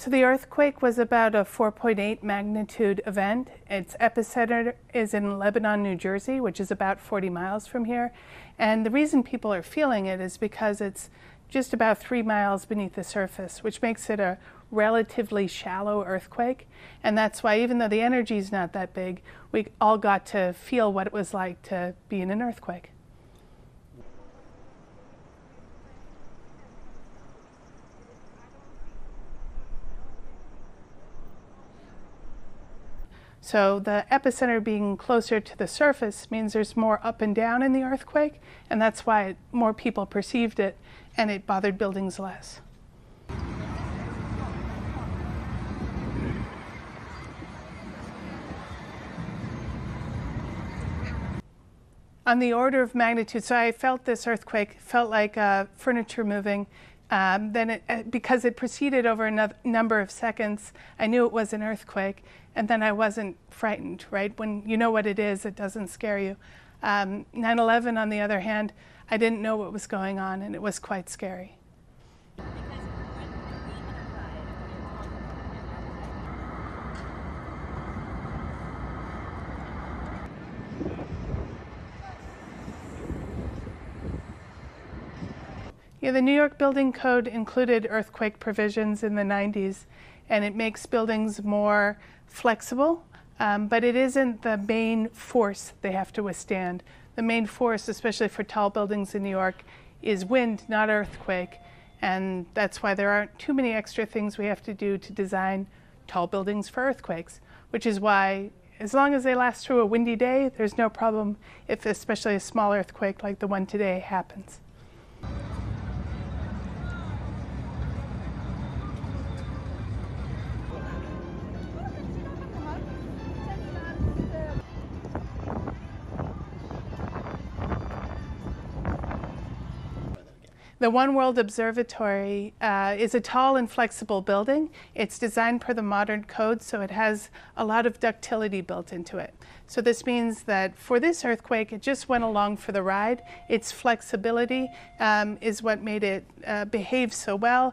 So the earthquake was about a 4.8 magnitude event. Its epicenter is in Lebanon, New Jersey, which is about 40 miles from here. And the reason people are feeling it is because it's just about 3 miles beneath the surface, which makes it a relatively shallow earthquake. And that's why, even though the energy is not that big, we all got to feel what it was like to be in an earthquake. So the epicenter being closer to the surface means there's more up and down in the earthquake, and that's why more people perceived it, and it bothered buildings less. On the order of magnitude, so I felt this earthquake, felt like furniture moving. Because it proceeded over a number of seconds, I knew it was an earthquake, and then I wasn't frightened, right? When you know what it is, it doesn't scare you. 9/11, on the other hand, I didn't know what was going on, and it was quite scary. Yeah, the New York Building Code included earthquake provisions in the 90s, and it makes buildings more flexible, but it isn't the main force they have to withstand. The main force, especially for tall buildings in New York, is wind, not earthquake, and that's why there aren't too many extra things we have to do to design tall buildings for earthquakes, which is why, as long as they last through a windy day, there's no problem if especially a small earthquake like the one today happens. The One World Observatory is a tall and flexible building. It's designed per the modern code, so it has a lot of ductility built into it. So this means that for this earthquake, it just went along for the ride. Its flexibility is what made it behave so well.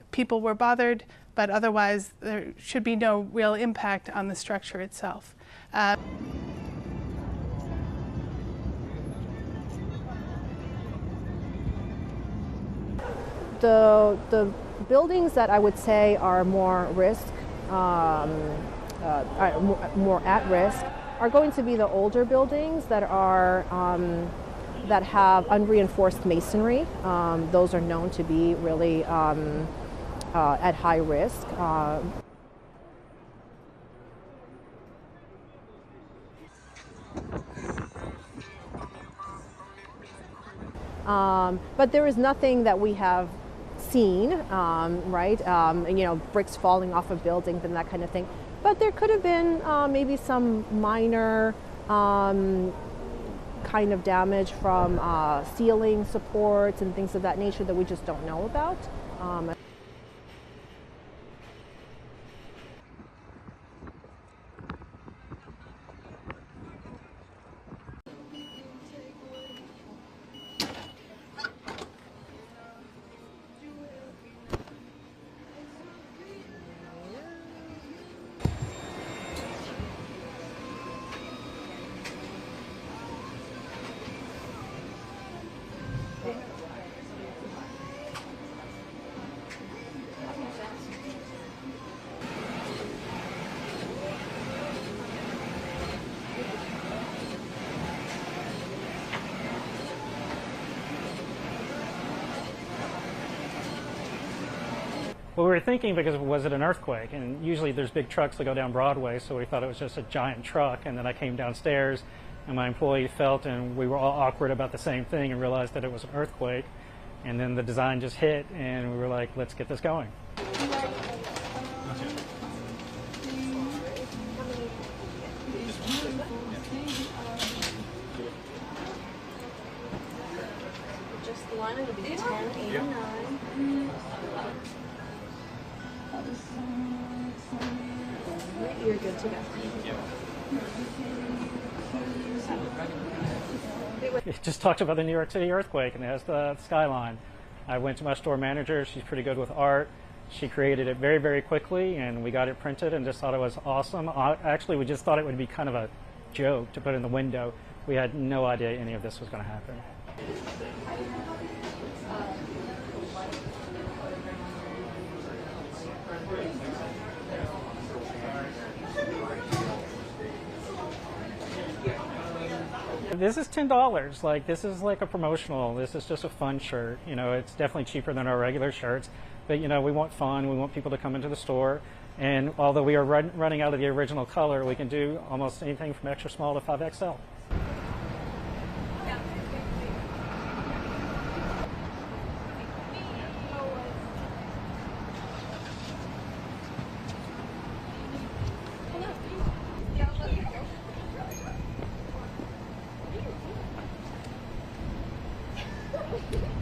People were bothered, but otherwise there should be no real impact on the structure itself. The buildings that I would say are more risk, more at risk, are going to be the older buildings that are that have unreinforced masonry. Those are known to be really at high risk. But there is nothing that we have seen, right? Bricks falling off of buildings and that kind of thing. But there could have been maybe some minor kind of damage from ceiling supports and things of that nature that we just don't know about. Well, we were thinking, because was it an earthquake? And usually there's big trucks that go down Broadway, so we thought it was just a giant truck. And then I came downstairs, and my employee felt, and we were all awkward about the same thing, and realized that it was an earthquake. And then the design just hit, and we were like, let's get this going. Just the one, it'll be 1089. You're good to go. It just talks about the New York City earthquake, and it has the skyline. I went to my store manager. She's pretty good with art. She created it very, very quickly, and we got it printed and just thought it was awesome. Actually, we just thought it would be kind of a joke to put in the window. We had no idea any of this was going to happen. This is $10. Like, this is like a promotional. This is just a fun shirt. You know, it's definitely cheaper than our regular shirts. But, you know, we want fun. We want people to come into the store. And although we are running out of the original color, we can do almost anything from extra small to 5XL. Thank you.